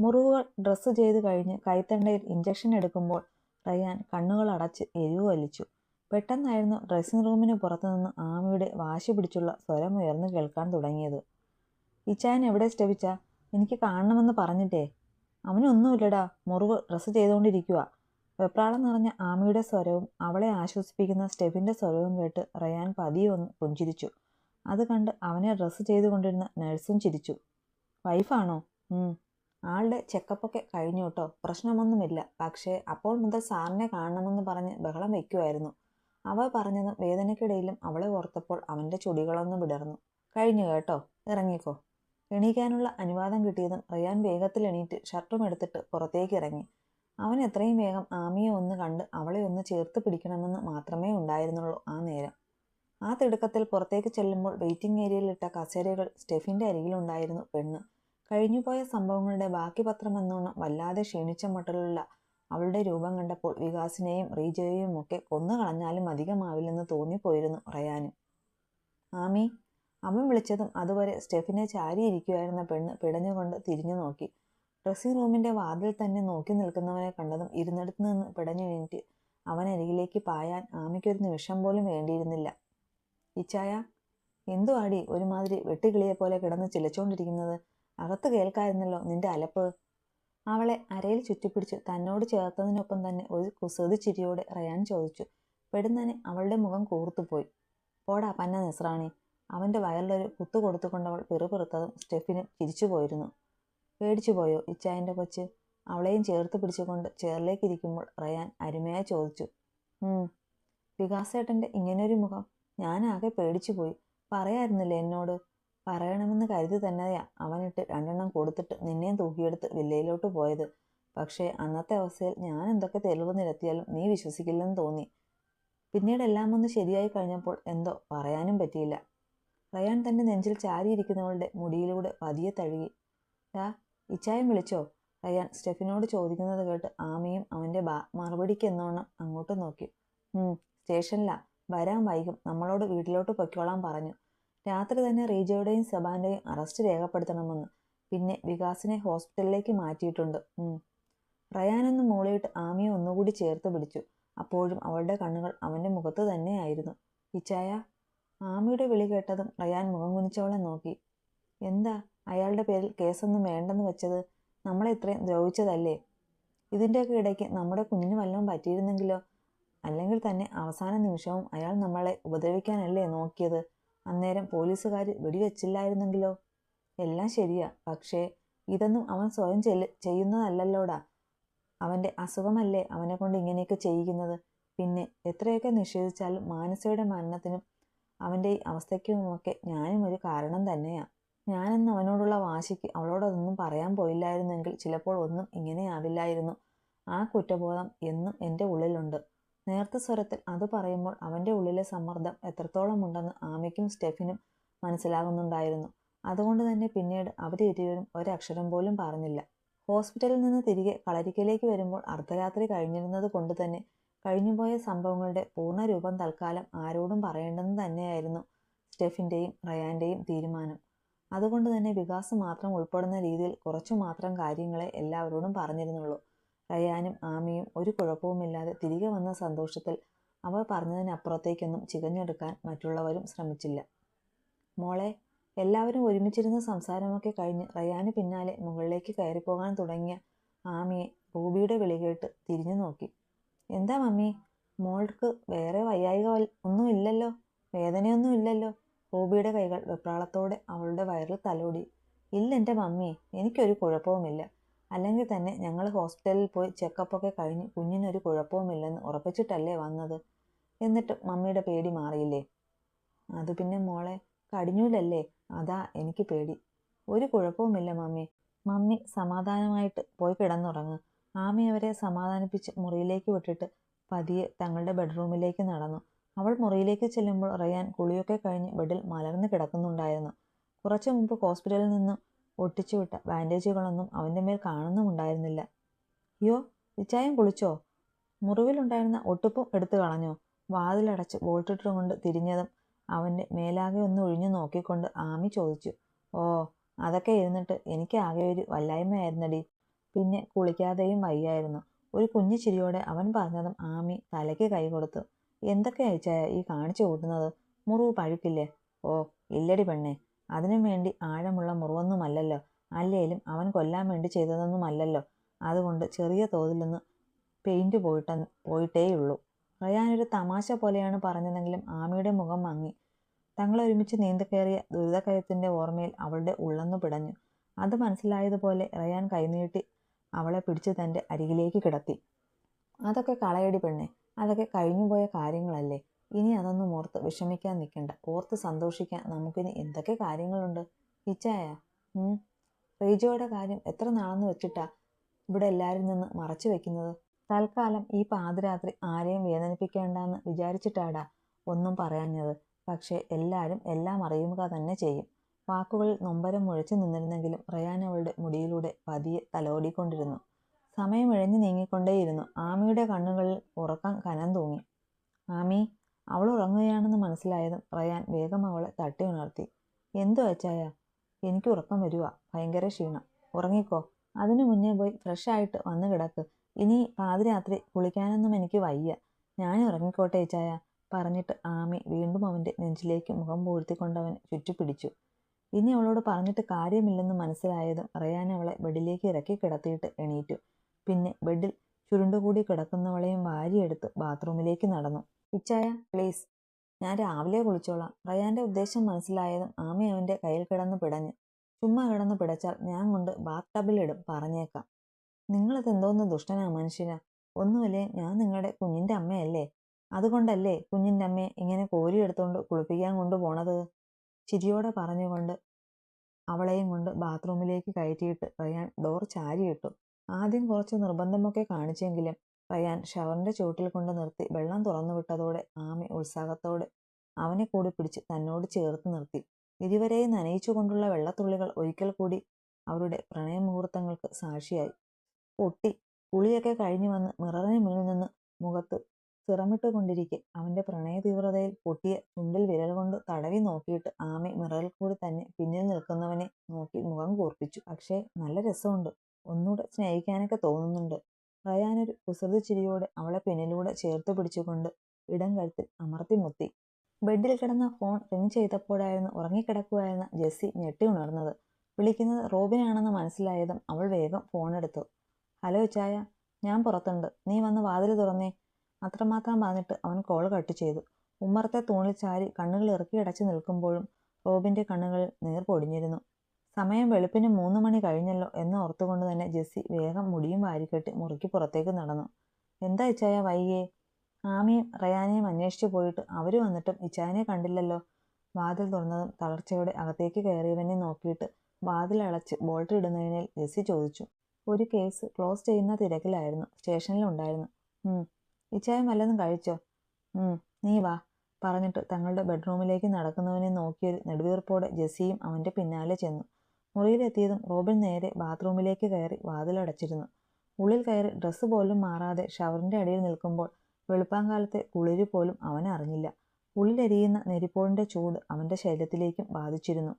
മുറിവുകൾ ഡ്രസ്സ് ചെയ്ത് കഴിഞ്ഞ് കൈത്തണ്ടയിൽ ഇഞ്ചക്ഷൻ എടുക്കുമ്പോൾ റയാൻ കണ്ണുകൾ അടച്ച് എരിവ് വലിച്ചു. പെട്ടെന്നായിരുന്നു ഡ്രസ്സിംഗ് റൂമിന് പുറത്തുനിന്ന് ആമിയുടെ വാശി പിടിച്ചുള്ള സ്വരം ഉയർന്നു കേൾക്കാൻ തുടങ്ങിയത്. ഇച്ചായൻ എവിടെ സ്റ്റെവിച്ച? എനിക്ക് കാണണമെന്ന് പറഞ്ഞിട്ടേ. അവനൊന്നുമില്ലടാ, മുറിവ് ഡ്രസ്സ് ചെയ്തുകൊണ്ടിരിക്കുക. വെപ്രാളം നിറഞ്ഞ ആമിയുടെ സ്വരവും അവളെ ആശ്വസിപ്പിക്കുന്ന സ്റ്റെഫിൻ്റെ സ്വരവും കേട്ട് റയാൻ പതിയെ ഒന്ന് പുഞ്ചിരിച്ചു. അത് കണ്ട് അവനെ ഡ്രസ്സ് ചെയ്തുകൊണ്ടിരുന്ന നഴ്സും ചിരിച്ചു. വൈഫാണോ? ആളുടെ ചെക്കപ്പൊക്കെ കഴിഞ്ഞു കേട്ടോ, പ്രശ്നമൊന്നുമില്ല. പക്ഷേ അപ്പോൾ മുതൽ സാറിനെ കാണണമെന്ന് പറഞ്ഞ് ബഹളം വയ്ക്കുമായിരുന്നു. അവ പറഞ്ഞതും വേദനയ്ക്കിടയിലും അവളെ ഓർത്തപ്പോൾ അവൻ്റെ ചുടികളൊന്ന് വിടർന്നു. കഴിഞ്ഞു കേട്ടോ, ഇറങ്ങിക്കോ. എണീക്കാനുള്ള അനുവാദം കിട്ടിയതും റയാൻ വേഗത്തിൽ എണീറ്റ് ഷർട്ടും എടുത്തിട്ട് പുറത്തേക്ക് ഇറങ്ങി. അവൻ എത്രയും വേഗം ആമിയെ ഒന്ന് കണ്ട് അവളെ ഒന്ന് ചേർത്ത് പിടിക്കണമെന്ന് മാത്രമേ ഉണ്ടായിരുന്നുള്ളൂ ആ നേരം. ആ തിടുക്കത്തിൽ പുറത്തേക്ക് ചെല്ലുമ്പോൾ വെയിറ്റിംഗ് ഏരിയയിലിട്ട കസേരകൾ സ്റ്റെഫിൻ്റെ അരികിലുണ്ടായിരുന്നു പെണ്ണ്. കഴിഞ്ഞുപോയ സംഭവങ്ങളുടെ ബാക്കി പത്രമെന്നോണം വല്ലാതെ ക്ഷീണിച്ച മട്ടിലുള്ള അവളുടെ രൂപം കണ്ടപ്പോൾ വികാസിനെയും റീജയെയും ഒക്കെ കൊന്നുകളഞ്ഞാലും അധികമാവില്ലെന്ന് തോന്നിപ്പോയിരുന്നു റയാന്. ആമി, അവൻ വിളിച്ചതും അതുവരെ സ്റ്റെഫിനെ ചാരിയിരിക്കുമായിരുന്ന പെണ്ണ് പിടഞ്ഞുകൊണ്ട് തിരിഞ്ഞു നോക്കി. ഡ്രസ്സിംഗ് റൂമിൻ്റെ വാതിൽ തന്നെ നോക്കി നിൽക്കുന്നവനെ കണ്ടതും ഇരുന്നിടത്ത് നിന്ന് പിടഞ്ഞെണീറ്റ് അവനരികിലേക്ക് പായാൻ ആമിക്കൊരു നിമിഷം പോലും വേണ്ടിയിരുന്നില്ല. ഇച്ചായ, എന്തുവാടി ഒരുമാതിരി വെട്ടുകിളിയെ പോലെ കിടന്ന് ചിലച്ചുകൊണ്ടിരിക്കുന്നത്? അകത്ത് കേൾക്കായിരുന്നല്ലോ നിന്റെ അലപ്പ്. അവളെ അരയിൽ ചുറ്റിപ്പിടിച്ച് തന്നോട് ചേർത്തതിനൊപ്പം തന്നെ ഒരു കുസൃതി ചിരിയോടെ റയാൻ ചോദിച്ചു. പെടുന്നനെ അവളുടെ മുഖം കൂർത്തുപോയി. പോടാ പന്ന നിസ്രാണി. അവൻ്റെ വയറിലൊരു കുത്തു കൊടുത്തുകൊണ്ടവൾ പിറുപിറുത്തതും സ്റ്റെഫിനും ചിരിച്ചു പോയിരുന്നു. പേടിച്ചു പോയോ ഇച്ചായൻ്റെ കൊച്ച്? അവളെയും ചേർത്ത് പിടിച്ചുകൊണ്ട് ചേറിലേക്കിരിക്കുമ്പോൾ റയാൻ അരുമയായി ചോദിച്ചു. വികാസേട്ടൻ്റെ ഇങ്ങനെയൊരു മുഖം, ഞാനാകെ പേടിച്ചു പോയി. പറയായിരുന്നില്ലേ എന്നോട്? പറയണമെന്ന് കരുതി തന്നെയാ അവനിട്ട് 2 കൊടുത്തിട്ട് നിന്നെയും തൂക്കിയെടുത്ത് വില്ലയിലോട്ട് പോയത്. പക്ഷേ അന്നത്തെ അവസ്ഥയിൽ ഞാൻ എന്തൊക്കെ തെളിവ് നിരത്തിയാലും നീ വിശ്വസിക്കില്ലെന്ന് തോന്നി. പിന്നീട് എല്ലാം ഒന്ന് ശരിയായി കഴിഞ്ഞപ്പോൾ എന്തോ പറയാനും പറ്റിയില്ല. റയാൻ തൻ്റെ നെഞ്ചിൽ ചാരിയിരിക്കുന്നവളുടെ മുടിയിലൂടെ പതിയെ തഴുകി. ഇച്ചായം വിളിച്ചോ? റയാൻ സ്റ്റെഫിനോട് ചോദിക്കുന്നത് കേട്ട് ആമിയും അവൻ്റെ മറുപടിക്ക് എന്നോണം അങ്ങോട്ട് നോക്കി. സ്റ്റേഷനിലാ, വരാൻ വൈകും, നമ്മളോട് വീട്ടിലോട്ട് പൊയ്ക്കോളാൻ പറഞ്ഞു. രാത്രി തന്നെ റീജയുടെയും സെബാൻ്റെയും അറസ്റ്റ് രേഖപ്പെടുത്തണമെന്ന്. പിന്നെ വികാസിനെ ഹോസ്പിറ്റലിലേക്ക് മാറ്റിയിട്ടുണ്ട്. റയാനൊന്ന് മൂളിയിട്ട് ആമിയെ ഒന്നുകൂടി ചേർത്ത് പിടിച്ചു. അപ്പോഴും അവളുടെ കണ്ണുകൾ അവൻ്റെ മുഖത്ത് തന്നെയായിരുന്നു. ഇച്ചായ? ആമിയുടെ വിളി കേട്ടതും റയാൻ മുഖം കുനിച്ചവളെ നോക്കി. എന്താ അയാളുടെ പേരിൽ കേസൊന്നും വേണ്ടെന്ന് വെച്ചത്? നമ്മളെ ഇത്രയും ദ്രോഹിച്ചതല്ലേ? ഇതിൻ്റെയൊക്കെ ഇടയ്ക്ക് നമ്മുടെ കുഞ്ഞിന് വല്ലതും പറ്റിയിരുന്നെങ്കിലോ? അല്ലെങ്കിൽ തന്നെ അവസാന നിമിഷവും അയാൾ നമ്മളെ ഉപദ്രവിക്കാനല്ലേ നോക്കിയത്? അന്നേരം പോലീസുകാർ വെടിവെച്ചില്ലായിരുന്നെങ്കിലോ? എല്ലാം ശരിയാ, പക്ഷേ ഇതൊന്നും അവൻ സ്വയം ചെയ്യുന്നതല്ലല്ലോടാ. അവൻ്റെ അസുഖമല്ലേ അവനെ കൊണ്ട് ഇങ്ങനെയൊക്കെ ചെയ്യിക്കുന്നത്. പിന്നെ എത്രയൊക്കെ നിഷേധിച്ചാലും മാനസയുടെ മരണത്തിനും അവൻ്റെ ഈ അവസ്ഥയ്ക്കുമൊക്കെ ഞാനും ഒരു കാരണം തന്നെയാ. ഞാനെന്ന് അവനോടുള്ള വാശിക്ക് അവളോടൊന്നും പറയാൻ പോയില്ലായിരുന്നെങ്കിൽ ചിലപ്പോൾ ഒന്നും ഇങ്ങനെയാവില്ലായിരുന്നു. ആ കുറ്റബോധം എന്നും എൻ്റെ ഉള്ളിലുണ്ട്. നേർത്ത സ്വരത്തിൽ അത് പറയുമ്പോൾ അവൻ്റെ ഉള്ളിലെ സമ്മർദ്ദം എത്രത്തോളം ഉണ്ടെന്ന് ആമിക്കും സ്റ്റെഫിനും മനസ്സിലാകുന്നുണ്ടായിരുന്നു. അതുകൊണ്ട് തന്നെ പിന്നീട് അവരിരുവരും ഒരക്ഷരം പോലും പറഞ്ഞില്ല. ഹോസ്പിറ്റലിൽ നിന്ന് തിരികെ കളരിക്കലേക്ക് വരുമ്പോൾ അർദ്ധരാത്രി കഴിഞ്ഞിരുന്നത് കൊണ്ട് തന്നെ കഴിഞ്ഞുപോയ സംഭവങ്ങളുടെ പൂർണ്ണരൂപം തൽക്കാലം ആരോടും പറയേണ്ടെന്ന് തന്നെയായിരുന്നു സ്റ്റെഫിൻ്റെയും റയാൻ്റെയും തീരുമാനം. അതുകൊണ്ട് തന്നെ വികാസ് മാത്രം ഉൾപ്പെടുന്ന രീതിയിൽ കുറച്ചു മാത്രം കാര്യങ്ങളെ എല്ലാവരോടും പറഞ്ഞിരുന്നുള്ളൂ. റയാനും ആമിയും ഒരു കുഴപ്പവുമില്ലാതെ തിരികെ വന്ന സന്തോഷത്തിൽ അവർ പറഞ്ഞതിനപ്പുറത്തേക്കൊന്നും ചികഞ്ഞെടുക്കാൻ മറ്റുള്ളവരും ശ്രമിച്ചില്ല. മോളെ, എല്ലാവരും ഒരുമിച്ചിരുന്ന് സംസാരമൊക്കെ കഴിഞ്ഞ് റയാന് പിന്നാലെ മുകളിലേക്ക് കയറിപ്പോകാൻ തുടങ്ങിയ ആമിയെ റൂബിയുടെ വിളി കേട്ട് തിരിഞ്ഞു നോക്കി. എന്താ മമ്മി, മോൾക്ക് വേറെ വയ്യായിക ഒന്നും ഇല്ലല്ലോ? വേദനയൊന്നും ഇല്ലല്ലോ? റൂബിയുടെ കൈകൾ വെപ്രാളത്തോടെ അവളുടെ വയറിൽ തലോടി. ഇല്ല എൻ്റെ മമ്മി, എനിക്കൊരു കുഴപ്പവുമില്ല. അല്ലെങ്കിൽ തന്നെ ഞങ്ങൾ ഹോസ്പിറ്റലിൽ പോയി ചെക്കപ്പൊക്കെ കഴിഞ്ഞ് കുഞ്ഞിനൊരു കുഴപ്പവുമില്ലെന്ന് ഉറപ്പിച്ചിട്ടല്ലേ വന്നത്. എന്നിട്ട് മമ്മിയുടെ പേടി മാറിയില്ലേ? അത് പിന്നെ മോളെ, കടിഞ്ഞൂലല്ലേ, അതാ എനിക്ക് പേടി. ഒരു കുഴപ്പവുമില്ല മമ്മി. മമ്മി സമാധാനമായിട്ട് പോയി കിടന്നുറങ്ങ്. ആമി അവരെ സമാധാനിപ്പിച്ച് മുറിയിലേക്ക് വിട്ടിട്ട് പതിയെ തങ്ങളുടെ ബെഡ്റൂമിലേക്ക് നടന്നു. അവൾ മുറിയിലേക്ക് ചെല്ലുമ്പോൾ റയാൻ കുളിയൊക്കെ കഴിഞ്ഞ് ബെഡിൽ മലർന്ന് കിടക്കുന്നുണ്ടായിരുന്നു. കുറച്ചു മുമ്പ് ഹോസ്പിറ്റലിൽ നിന്ന് ഒട്ടിച്ചുവിട്ട ബാൻഡേജുകളൊന്നും അവൻ്റെ മേൽ കാണുന്നുമുണ്ടായിരുന്നില്ല. അയ്യോ, ഇച്ചായം കുളിച്ചോ? മുറിവിലുണ്ടായിരുന്ന ഒട്ടുപ്പും എടുത്തു കളഞ്ഞോ? വാതിലടച്ച് ബോൾട്ടിട്ടുകൊണ്ട് തിരിഞ്ഞതും അവൻ്റെ മേലാകെ ഒന്ന് ഒഴിഞ്ഞു നോക്കിക്കൊണ്ട് ആമി ചോദിച്ചു. ഓ, അതൊക്കെ ഇരുന്നിട്ട് എനിക്ക് ആകെ ഒരു വല്ലായ്മയായിരുന്നടി. പിന്നെ കുളിക്കാതെയും വയ്യായിരുന്നു. ഒരു കുഞ്ഞു ചിരിയോടെ അവൻ പറഞ്ഞതും ആമി തലയ്ക്ക് കൈ കൊടുത്തു. എന്തൊക്കെ അയച്ചായ ഈ കാണിച്ചു കൂട്ടുന്നത്? മുറിവ് പഴുക്കില്ലേ? ഓ ഇല്ലടി പെണ്ണെ, അതിനും വേണ്ടി ആഴമുള്ള മുറിവൊന്നുമല്ലല്ലോ. അല്ലേലും അവൻ കൊല്ലാൻ വേണ്ടി ചെയ്തതൊന്നുമല്ലല്ലോ. അതുകൊണ്ട് ചെറിയ തോതിലൊന്ന് പെയിന്റ് പോയിട്ടേയുള്ളൂ. റയാനൊരു തമാശ പോലെയാണ് പറഞ്ഞതെങ്കിലും ആമിയുടെ മുഖം മങ്ങി. തങ്ങളൊരുമിച്ച് നീന്തിക്കയറിയ ദുരിതക്കയത്തിന്റെ ഓർമ്മയിൽ അവളുടെ ഉള്ളൊന്നു പിടഞ്ഞു. അത് മനസ്സിലായതുപോലെ റയാൻ കൈനീട്ടി അവളെ പിടിച്ച് തന്റെ അരികിലേക്ക് കിടത്തി. അതൊക്കെ കളയടി പെണ്ണെ, അതൊക്കെ കഴിഞ്ഞുപോയ കാര്യങ്ങളല്ലേ. ഇനി അതൊന്നും ഓർത്ത് വിഷമിക്കാൻ നിൽക്കണ്ട. ഓർത്ത് സന്തോഷിക്കാൻ നമുക്കിനി എന്തൊക്കെ കാര്യങ്ങളുണ്ട്. ഇച്ചായ റീജോയുടെ കാര്യം എത്ര നാളെന്ന് വെച്ചിട്ടാ ഇവിടെ എല്ലാവരിൽ നിന്ന് മറച്ചു വെക്കുന്നത്? തൽക്കാലം ഈ പാതിരാത്രി ആരെയും വേദനിപ്പിക്കേണ്ടെന്ന് വിചാരിച്ചിട്ടാടാ ഒന്നും പറയാഞ്ഞത്. പക്ഷെ എല്ലാവരും എല്ലാം അറിയുക തന്നെ ചെയ്യും. വാക്കുകളിൽ നൊമ്പരം മുഴച്ചു നിന്നിരുന്നെങ്കിലും റയാൻ അവളുടെ മുടിയിലൂടെ പതിയെ തലോടിക്കൊണ്ടിരുന്നു. സമയം ഇഴഞ്ഞു നീങ്ങിക്കൊണ്ടേയിരുന്നു. ആമിയുടെ കണ്ണുകളിൽ ഉറക്കം കനം തൂങ്ങി. ആമി, അവൾ ഉറങ്ങുകയാണെന്ന് മനസ്സിലായതും റയാൻ വേഗം അവളെ തട്ടി ഉണർത്തി. എന്തു വെച്ചായ? എനിക്ക് ഉറക്കം വരുക, ഭയങ്കര ക്ഷീണം. ഉറങ്ങിക്കോ. അതിനു മുന്നേ പോയി ഫ്രഷ് ആയിട്ട് വന്ന് കിടക്ക്. ഇനി പാതിരാത്രി കുളിക്കാനൊന്നും എനിക്ക് വയ്യ. ഞാൻ ഉറങ്ങിക്കോട്ടെ ഇച്ചായ പറഞ്ഞിട്ട് ആമി വീണ്ടും അവന്റെ നെഞ്ചിലേക്ക് മുഖം പൂഴ്ത്തിക്കൊണ്ടവനെ ചുറ്റിപ്പിടിച്ചു. ഇനി അവളോട് പറഞ്ഞിട്ട് കാര്യമില്ലെന്ന് മനസ്സിലായതും റയാൻ അവളെ ബെഡിലേക്ക് ഇറക്കി കിടത്തിയിട്ട് എണീറ്റു. പിന്നെ ബെഡിൽ ചുരുണ്ടുകൂടി കിടക്കുന്നവളെയും വാരിയെടുത്ത് ബാത്റൂമിലേക്ക് നടന്നു. ഇച്ചായ പ്ലീസ്, ഞാൻ രാവിലെ കുളിച്ചോളാം. റയാന്റെ ഉദ്ദേശം മനസ്സിലായതും ആമി അവന്റെ കയ്യിൽ കിടന്ന് പിടഞ്ഞു. ചുമ്മാ കിടന്ന് പിടച്ചാൽ ഞാൻ കൊണ്ട് ബാത്ത് ടബിലിടും, പറഞ്ഞേക്കാം. നിങ്ങളതെന്തോന്ന് ദുഷ്ടനാ മനുഷ്യനാ. ഒന്നുമല്ലേ, ഞാൻ നിങ്ങളുടെ കുഞ്ഞിന്റെ അമ്മയല്ലേ. അതുകൊണ്ടല്ലേ കുഞ്ഞിന്റെ അമ്മയെ ഇങ്ങനെ കോരിയെടുത്തോണ്ട് കുളിപ്പിക്കാൻ കൊണ്ടുപോണത്. ചിരിയോടെ പറഞ്ഞുകൊണ്ട് അവളെയും കൊണ്ട് ബാത്റൂമിലേക്ക് കയറ്റിയിട്ട് റയാൻ ഡോർ ചാരിയിട്ടു. ആദ്യം കുറച്ച് നിർബന്ധമൊക്കെ കാണിച്ചെങ്കിലും റയാൻ ഷവറിന്റെ ചുവട്ടിൽ കൊണ്ട് നിർത്തി വെള്ളം തുറന്നു വിട്ടതോടെ ആമി ഉത്സാഹത്തോടെ അവനെ കൂടി പിടിച്ച് തന്നോട് ചേർത്ത് നിർത്തി. ഇരുവരെയും നനയിച്ചുകൊണ്ടുള്ള വെള്ളത്തുള്ളികൾ ഒരിക്കൽ കൂടി അവരുടെ പ്രണയമുഹൂർത്തങ്ങൾക്ക് സാക്ഷിയായി. പൊട്ടി കുളിയൊക്കെ കഴിഞ്ഞു വന്ന് മിററിന് മുന്നിൽ നിന്ന് മുഖത്ത് സിറമിട്ടുകൊണ്ടിരിക്കെ അവന്റെ പ്രണയ തീവ്രതയിൽ പൊട്ടിയ ചുണ്ടിൽ വിരൽ കൊണ്ട് തടവി നോക്കിയിട്ട് ആമി മിററിൽ കൂടി തന്നെ പിന്നിൽ നിൽക്കുന്നവനെ നോക്കി മുഖം കൂർപ്പിച്ചു. പക്ഷേ നല്ല രസമുണ്ട്, ഒന്നുകൂടെ സ്നേഹിക്കാനൊക്കെ തോന്നുന്നുണ്ട്. റയാനൊരു കുസൃതി ചിരിയോടെ അവളെ പിന്നിലൂടെ ചേർത്ത് പിടിച്ചുകൊണ്ട് ഇടം കഴുത്തിൽ അമർത്തി മുത്തി. ബെഡിൽ കിടന്ന ഫോൺ റിങ് ചെയ്തപ്പോഴായിരുന്നു ഉറങ്ങിക്കിടക്കുകയായിരുന്ന ജെസ്സി ഞെട്ടി ഉണർന്നത്. വിളിക്കുന്നത് റോബിനാണെന്ന് മനസ്സിലായതും അവൾ വേഗം ഫോണെടുത്തു. ഹലോ ചായ, ഞാൻ പുറത്തുണ്ട്, നീ വന്ന് വാതിൽ തുറന്നേ. അത്രമാത്രം പറഞ്ഞിട്ട് അവൻ കോൾ കട്ട് ചെയ്തു. ഉമ്മറത്തെ തൂണിൽ ചാരി കണ്ണുകൾ ഇറുക്കിയടച്ച് നിൽക്കുമ്പോഴും റോബിന്റെ കണ്ണുകളിൽ നീർ പൊടിഞ്ഞിരുന്നു. സമയം വെളുപ്പിന് 3 മണി കഴിഞ്ഞല്ലോ എന്ന് ഓർത്തുകൊണ്ട് തന്നെ ജെസ്സി വേഗം മുടിയും വാരിക്കെട്ടി മുറിക്ക് പുറത്തേക്ക് നടന്നു. എന്താ ഇച്ചായ വൈകിയേ? ആമിയും റയാനെയും അന്വേഷിച്ചു പോയിട്ട് അവര് വന്നിട്ടും ഇച്ചായനെ കണ്ടില്ലല്ലോ. വാതിൽ തുറന്നതും തളർച്ചയോടെ അകത്തേക്ക് കയറിയവനെ നോക്കിയിട്ട് വാതിൽ അടച്ച് ബോൾട്ട് ഇടുന്നതിനിൽ ജെസ്സി ചോദിച്ചു. ഒരു കേസ് ക്ലോസ് ചെയ്യുന്ന തിരക്കിലായിരുന്നു, സ്റ്റേഷനിലുണ്ടായിരുന്നു. ഇച്ചായൻ വല്ലതും കഴിച്ചോ? നീ വാ പറഞ്ഞിട്ട് തങ്ങളുടെ ബെഡ്റൂമിലേക്ക് നടക്കുന്നവനെ നോക്കിയൊരു നെടുവീർപ്പോടെ ജെസ്സിയും അവന്റെ പിന്നാലെ ചെന്നു. മുറിയിലെത്തിയതും റോബിൻ നേരെ ബാത്റൂമിലേക്ക് കയറി വാതിലടച്ചിരുന്നു. ഉള്ളിൽ കയറി ഡ്രസ്സ് പോലും മാറാതെ ഷവറിന്റെ അടിയിൽ നിൽക്കുമ്പോൾ വെളുപ്പാങ്കാലത്തെ കുളിര് പോലും അവൻ അറിഞ്ഞില്ല. ഉള്ളിലെരിയുന്ന നെരിപ്പോടിന്റെ ചൂട് അവന്റെ ശരീരത്തിലേക്കും ബാധിച്ചിരുന്നു.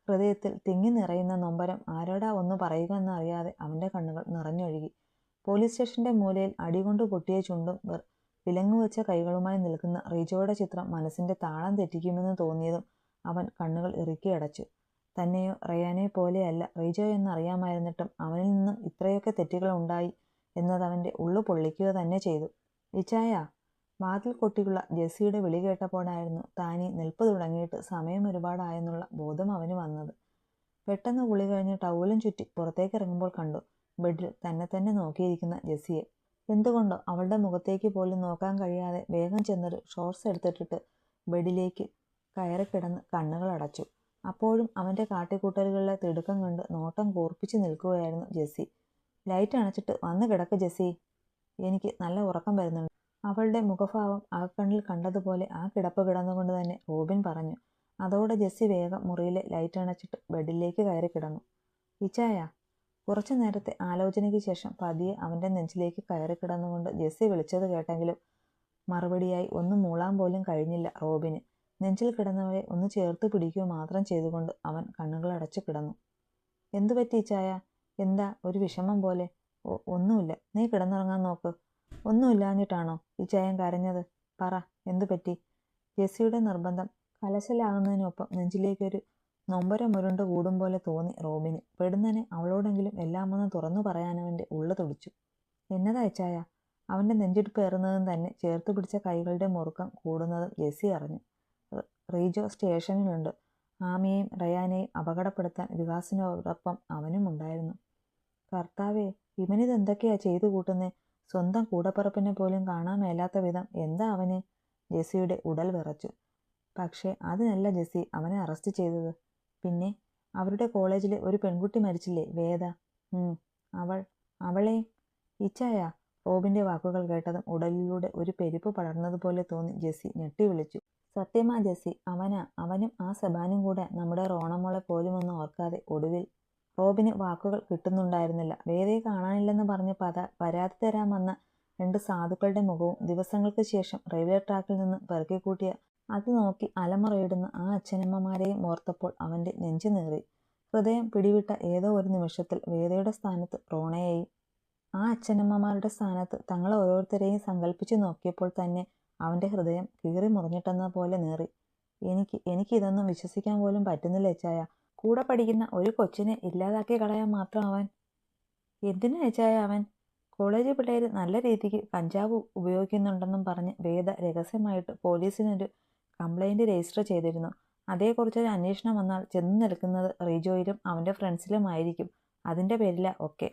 ഹൃദയത്തിൽ തിങ്ങി നിറയുന്ന നൊമ്പരം ആരോടാ ഒന്ന് പറയുക എന്നറിയാതെ അവന്റെ കണ്ണുകൾ നിറഞ്ഞൊഴുകി. പോലീസ് സ്റ്റേഷന്റെ മൂലയിൽ അടികൊണ്ട് പൊട്ടിയ ചുണ്ടും വിലങ്ങുവെച്ച കൈകളുമായി നിൽക്കുന്ന റീജോയുടെ ചിത്രം മനസ്സിന്റെ താളം തെറ്റിക്കുമെന്ന് തോന്നിയതും അവൻ കണ്ണുകൾ ഇറുക്കിയടച്ചു. തന്നെയോ റയാനെ പോലെയല്ല റീജോ എന്നറിയാമായിരുന്നിട്ടും അവനിൽ നിന്നും ഇത്രയൊക്കെ തെറ്റുകൾ ഉണ്ടായി എന്നതവന്റെ ഉള്ളു പൊള്ളിക്കുക തന്നെ ചെയ്തു. ഇച്ചായ, വാതിൽ കൊട്ടിയുള്ള ജെസ്സിയുടെ വിളി കേട്ടപ്പോഴായിരുന്നു താനീ നിൽപ്പ് തുടങ്ങിയിട്ട് സമയം ഒരുപാടായെന്നുള്ള ബോധം അവന് വന്നത്. പെട്ടെന്ന് കുളി കഴിഞ്ഞ് ടൗവലും ചുറ്റി പുറത്തേക്ക് ഇറങ്ങുമ്പോൾ കണ്ടു ബെഡിൽ തന്നെ നോക്കിയിരിക്കുന്ന ജെസ്സിയെ. എന്തുകൊണ്ടോ അവളുടെ മുഖത്തേക്ക് പോലും നോക്കാൻ കഴിയാതെ വേഗം ചെന്നൊരു ഷോർട്സ് എടുത്തിട്ടിട്ട് ബെഡിലേക്ക് കയറിക്കിടന്ന് കണ്ണുകൾ അടച്ചു. അപ്പോഴും അവന്റെ കാട്ടിക്കൂട്ടലുകളിലെ തിടുക്കം കണ്ട് നോട്ടം കൂർപ്പിച്ച് നിൽക്കുകയായിരുന്നു ജെസ്സി. ലൈറ്റ് അണച്ചിട്ട് വന്ന് കിടക്ക് ജെസ്സി, എനിക്ക് നല്ല ഉറക്കം വരുന്നുണ്ട്. അവളുടെ മുഖഭാവം അകക്കണ്ണിൽ കണ്ടതുപോലെ ആ കിടപ്പ് കിടന്നുകൊണ്ട് തന്നെ റോബിൻ പറഞ്ഞു. അതോടെ ജെസ്സി വേഗം മുറിയിലെ ലൈറ്റ് അണച്ചിട്ട് ബെഡിലേക്ക് കയറി കിടന്നു. ഇച്ചായ, കുറച്ചു നേരത്തെ ആലോചനയ്ക്ക് ശേഷം പതിയെ അവന്റെ നെഞ്ചിലേക്ക് കയറി കിടന്നുകൊണ്ട് ജെസ്സി വിളിച്ചത് കേട്ടെങ്കിലും മറുപടിയായി ഒന്നും മൂളാൻ പോലും കഴിഞ്ഞില്ല റോബിന്. നെഞ്ചിൽ കിടന്നവരെ ഒന്ന് ചേർത്ത് പിടിക്കുക മാത്രം ചെയ്തുകൊണ്ട് അവൻ കണ്ണുകൾ അടച്ചു കിടന്നു. എന്തു പറ്റി ഇച്ചായ? എന്താ ഒരു വിഷമം പോലെ? ഒന്നുമില്ല, നീ കിടന്നുറങ്ങാൻ നോക്ക്. ഒന്നുമില്ലാഞ്ഞിട്ടാണോ ഈ ചായൻ കരഞ്ഞത്? പറ, എന്തു പറ്റി? ജെസ്സിയുടെ നിർബന്ധം കലശലാകുന്നതിനൊപ്പം നെഞ്ചിലേക്കൊരു നൊമ്പരമുരുണ്ട് കൂടും പോലെ തോന്നി റോബിന്. പെടുന്നനെ അവളോടെങ്കിലും എല്ലാം ഒന്ന് തുറന്നു പറയാനവൻ്റെ ഉള്ളു തുടിച്ചു. എന്നതാ ചായ? അവൻ്റെ നെഞ്ചിടിപ്പ് ഏറുന്നതും തന്നെ ചേർത്ത് പിടിച്ച കൈകളുടെ മുറുക്കം കൂടുന്നതും ജെസ്സി അറിഞ്ഞു. റീജോ സ്റ്റേഷനിലുണ്ട്. ആമിയെയും റയാനെയും അപകടപ്പെടുത്താൻ വികാസിനോടൊപ്പം അവനും ഉണ്ടായിരുന്നു. കർത്താവേ, ഇവനിതെന്തൊക്കെയാ ചെയ്തു കൂട്ടുന്നേ? സ്വന്തം കൂടപ്പിറപ്പിനെ പോലും കാണാൻ മേലാത്ത വിധം എന്താ അവന്? ജെസ്സിയുടെ ഉടൽ വിറച്ചു. പക്ഷേ അതിനല്ല ജെസ്സി അവനെ അറസ്റ്റ് ചെയ്തത്. പിന്നെ അവരുടെ കോളേജിലെ ഒരു പെൺകുട്ടി മരിച്ചില്ലേ, വേദ? അവളെ ഇച്ചായ? റോബിന്റെ വാക്കുകൾ കേട്ടതും ഉടലിലൂടെ ഒരു പെരുപ്പ് പടർന്നതുപോലെ തോന്നി ജെസ്സി ഞെട്ടി വിളിച്ചു. സത്യമാ ജെസ്സി, അവനും ആ സെബാനും കൂടെ നമ്മുടെ റോണമോളെ പോലും ഒന്നും ഓർക്കാതെ ഒടുവിൽ. റോബിന് വാക്കുകൾ കിട്ടുന്നുണ്ടായിരുന്നില്ല. വേദയെ കാണാനില്ലെന്ന് പറഞ്ഞ് പരാതി തരാൻ വന്ന 2 സാധുക്കളുടെ മുഖവും ദിവസങ്ങൾക്ക് ശേഷം റെയിൽവേ ട്രാക്കിൽ നിന്ന് പെറുക്കിക്കൂട്ടിയ അത് നോക്കി അലമുറയിടുന്ന ആ അച്ഛനമ്മമാരെയും ഓർത്തപ്പോൾ അവൻ്റെ നെഞ്ചു നീറി. ഹൃദയം പിടിവിട്ട ഏതോ ഒരു നിമിഷത്തിൽ വേദയുടെ സ്ഥാനത്ത് റോണയെയും ആ അച്ഛനമ്മമാരുടെ സ്ഥാനത്ത് തങ്ങളെ ഓരോരുത്തരെയും സങ്കല്പിച്ചു നോക്കിയപ്പോൾ തന്നെ അവൻ്റെ ഹൃദയം കീറി മുറിഞ്ഞിട്ടെന്ന പോലെ നേറി. എനിക്കിതൊന്നും വിശ്വസിക്കാൻ പോലും പറ്റുന്നില്ല ഏച്ചായ. കൂടെ പഠിക്കുന്ന ഒരു കൊച്ചിനെ ഇല്ലാതാക്കി കളയാൻ മാത്രം അവൻ. എന്തിനാ ഏച്ചായ അവൻ? കോളേജ് പിള്ളേർ നല്ല രീതിക്ക് കഞ്ചാവ് ഉപയോഗിക്കുന്നുണ്ടെന്നും പറഞ്ഞ് വേദ രഹസ്യമായിട്ട് പോലീസിനൊരു കംപ്ലൈൻറ്റ് രജിസ്റ്റർ ചെയ്തിരുന്നു. അതേക്കുറിച്ചൊരു അന്വേഷണം വന്നാൽ ചെന്ന് നിൽക്കുന്നത് റീജോയിലും അവൻ്റെ ഫ്രണ്ട്സിലുമായിരിക്കും. അതിൻ്റെ പേരിലാ ഒക്കെ.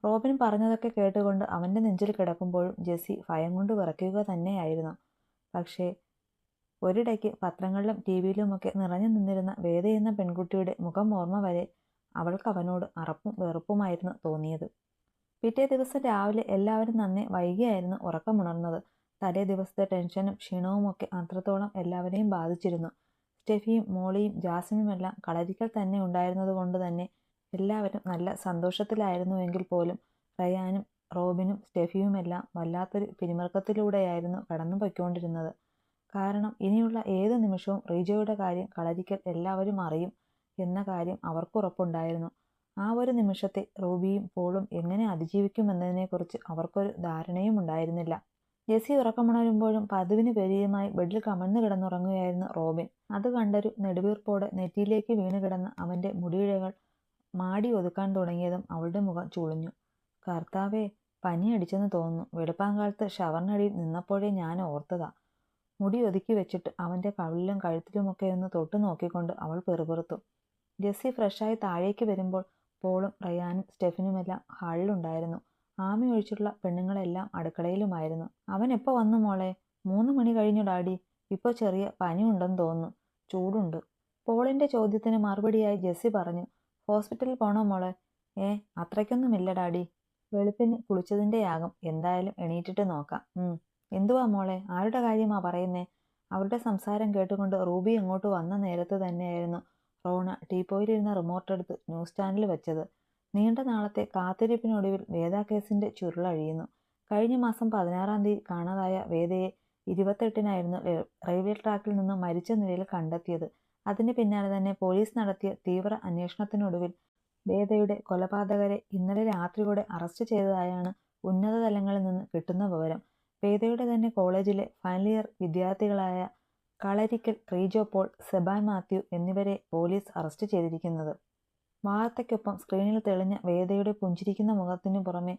റോബിൻ പറഞ്ഞതൊക്കെ കേട്ടുകൊണ്ട് അവൻ്റെ നെഞ്ചിൽ കിടക്കുമ്പോഴും ജെസ്സി ഭയം കൊണ്ട് വിറയ്ക്കുക തന്നെയായിരുന്നു. പക്ഷേ ഒരിടയ്ക്ക് പത്രങ്ങളിലും ടി വിയിലുമൊക്കെ നിറഞ്ഞു നിന്നിരുന്ന വേദ എന്ന പെൺകുട്ടിയുടെ മുഖം ഓർമ്മ വരെ അവൾക്ക് അവനോട് അറപ്പും വെറുപ്പുമായിരുന്നു തോന്നിയത്. പിറ്റേ ദിവസം രാവിലെ എല്ലാവരും നന്നേ വൈകിയായിരുന്നു ഉറക്കമുണർന്നത്. തലേ ദിവസത്തെ ടെൻഷനും ക്ഷീണവുമൊക്കെ അത്രത്തോളം എല്ലാവരെയും ബാധിച്ചിരുന്നു. സ്റ്റെഫിയും മോളിയും ജാസ്മിനുമെല്ലാം കളരിക്കൽ തന്നെ ഉണ്ടായിരുന്നത് കൊണ്ട് തന്നെ എല്ലാവരും നല്ല സന്തോഷത്തിലായിരുന്നുവെങ്കിൽ പോലും റയാനും റോബിനും സ്റ്റെഫിയുമെല്ലാം വല്ലാത്തൊരു പിരിമുറുക്കത്തിലൂടെയായിരുന്നു കടന്നു പൊയ്ക്കൊണ്ടിരുന്നത്. കാരണം ഇനിയുള്ള ഏതു നിമിഷവും റീജോയുടെ കാര്യം കളരിക്കൽ എല്ലാവരും അറിയും എന്ന കാര്യം അവർക്കുറപ്പുണ്ടായിരുന്നു. ആ ഒരു നിമിഷത്തെ റൂബിയും പോളും എങ്ങനെ അതിജീവിക്കുമെന്നതിനെക്കുറിച്ച് അവർക്കൊരു ധാരണയും ഉണ്ടായിരുന്നില്ല. ജെസ്സി ഉറക്കമുണരുമ്പോഴും പതിവിന് വിപരീതമായി ബെഡിൽ കമഴ്ന്നു കിടന്നുറങ്ങുകയായിരുന്നു റോബിൻ. അത് കണ്ടൊരു നെടുവീർപ്പോടെ നെറ്റിയിലേക്ക് വീണ് കിടന്ന അവൻ്റെ മുടിയിഴകൾ മാടി ഒതുക്കാൻ തുടങ്ങിയതും അവളുടെ മുഖം ചുളിഞ്ഞു. കർത്താവേ, പനി അടിച്ചെന്ന് തോന്നുന്നു. വെളുപ്പാങ്കാലത്ത് ഷവറിനടിയിൽ നിന്നപ്പോഴേ ഞാൻ ഓർത്തതാ. മുടി ഒതുക്കി വെച്ചിട്ട് അവൻ്റെ കവിളിലും കഴുത്തിലുമൊക്കെ ഒന്ന് തൊട്ടു നോക്കിക്കൊണ്ട് അവൾ പെറുപെറുത്തു. ജെസ്സി ഫ്രഷായി താഴേക്ക് വരുമ്പോൾ പോളും റയാനും സ്റ്റെഫിനുമെല്ലാം ഹാളിലുണ്ടായിരുന്നു. ആമി ഒഴിച്ചുള്ള പെണ്ണുങ്ങളെല്ലാം അടുക്കളയിലുമായിരുന്നു. അവൻ എപ്പോൾ വന്നു മോളെ? 3 മണി കഴിഞ്ഞു ഡാഡി. ഇപ്പോൾ ചെറിയ പനി ഉണ്ടെന്ന് തോന്നുന്നു. ചൂടുണ്ട്. പോളിൻ്റെ ചോദ്യത്തിന് മറുപടിയായി ജെസ്സി പറഞ്ഞു. ഹോസ്പിറ്റലിൽ പോണോ മോളെ? അത്രയ്ക്കൊന്നുമില്ല ഡാഡി. വെളുപ്പിന് കുളിച്ചതിൻ്റെയാകും. എന്തായാലും എണീറ്റിട്ട് നോക്കാം. എന്തുവാ മോളെ, ആരുടെ കാര്യമാ പറയുന്നേ? അവരുടെ സംസാരം കേട്ടുകൊണ്ട് റൂബി ഇങ്ങോട്ട് വന്ന നേരത്ത് തന്നെയായിരുന്നു റോണ ടീപ്പോയിലിരുന്ന റിമോട്ട് എടുത്ത് ന്യൂസ് ചാനൽ വെച്ചത്. നീണ്ട നാളത്തെ കാത്തിരിപ്പിനൊടുവിൽ വേദ കേസിൻ്റെ ചുരുളഴിയുന്നു. കഴിഞ്ഞ മാസം 16-ാം തീയതി കാണാതായ വേദയെ 28-നായിരുന്നു റെയിൽവേ ട്രാക്കിൽ നിന്ന് മരിച്ച നിലയിൽ കണ്ടെത്തിയത്. അതിന് പിന്നാലെ തന്നെ പോലീസ് നടത്തിയ തീവ്ര അന്വേഷണത്തിനൊടുവിൽ വേദയുടെ കൊലപാതകരെ ഇന്നലെ രാത്രിയോടെ അറസ്റ്റ് ചെയ്തതായാണ് ഉന്നത തലങ്ങളിൽ നിന്ന് കിട്ടുന്ന വിവരം. വേദയുടെ തന്നെ കോളേജിലെ ഫൈനൽ ഇയർ വിദ്യാർത്ഥികളായ കളരിക്കൽ റീജോ പോൾ, സെബാൻ മാത്യു എന്നിവരെ പോലീസ് അറസ്റ്റ് ചെയ്തിരിക്കുന്നത്. വാർത്തയ്ക്കൊപ്പം സ്ക്രീനിൽ തെളിഞ്ഞ വേദയുടെ പുഞ്ചിരിക്കുന്ന മുഖത്തിനു പുറമെ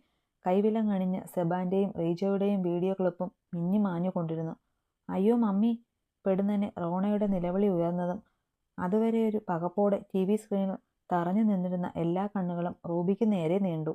കൈവിലങ്ങണിഞ്ഞ സെബാന്റെയും റീജോയുടെയും വീഡിയോ ക്ലിപ്പും മിന്നി മാഞ്ഞുകൊണ്ടിരുന്നു. അയ്യോ മമ്മി! പെടുന്നനെ റോണയുടെ നിലവിളി ഉയർന്നതും അതുവരെ ഒരു പകപ്പോടെ TV സ്ക്രീനിൽ തറഞ്ഞു നിന്നിരുന്ന എല്ലാ കണ്ണുകളും റൂബിക്ക് നേരെ നീണ്ടു.